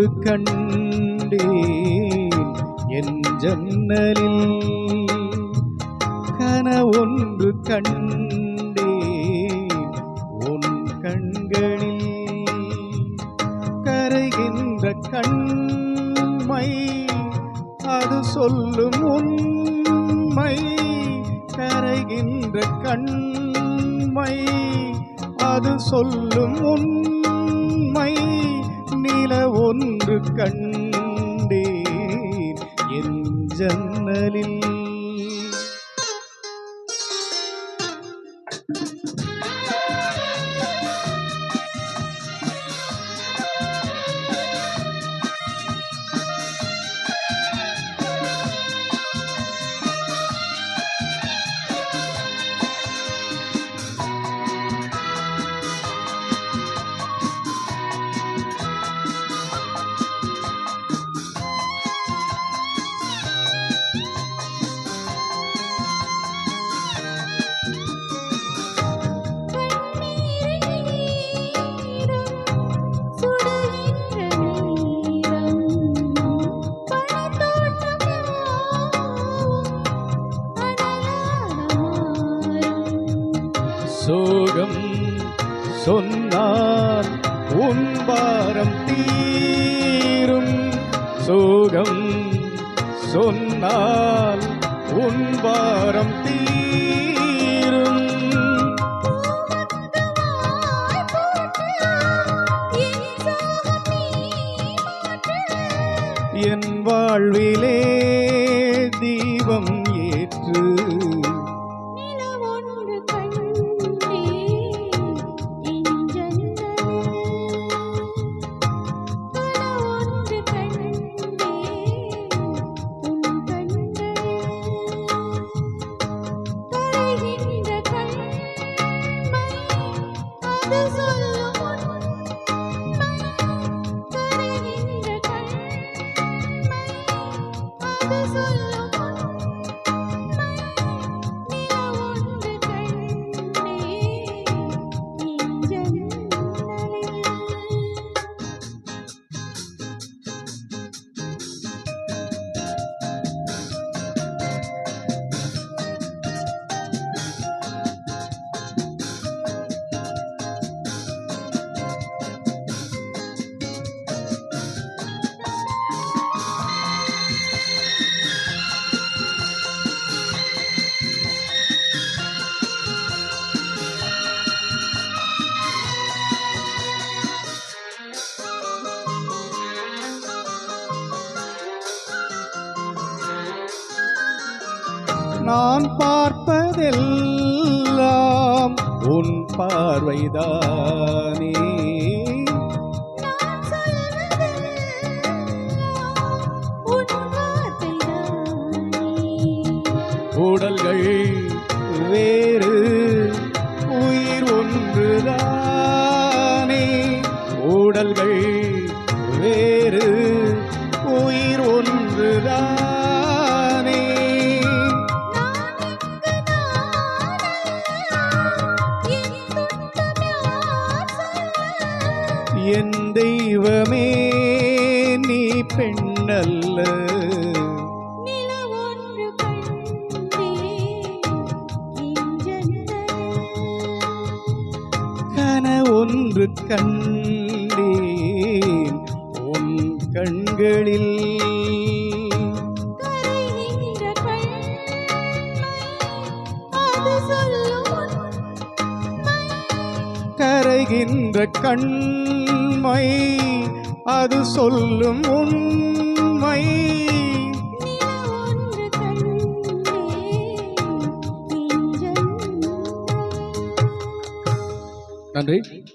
ஒன்று கண்டேன் என் ஜன்னலில், கனவொன்று கண்டேன் உன் கண்களில். கரைகின்ற கண்மை அது சொல்லும் உண்மை, கரைகின்ற கண்மை அது சொல்லும் உண்மை. நில ஒன்று கண்டேன் என் ஜன்னலில். சோகம் சொன்னால் உன் பாரம் தீரும், சோகம் சொன்னால் உன் பாரம் தீரும். என் வாழ்விலே தீபம் ஏற்று, நான் பார்ப்பதெல்லாம் உன் பார்வைதானே, உடல்கள் வேறு உயிர் ஒன்றுதானே, உடல்கள் வேறு உயிர் ஒன்றுதானே. என் தெய்வமே நீ பெண்ணல்ல, கனவொன்று கண்டேன் உன் கண்களில். கரைகின்ற கண்மை அது சொல்லும் உண்மை. நன்றி.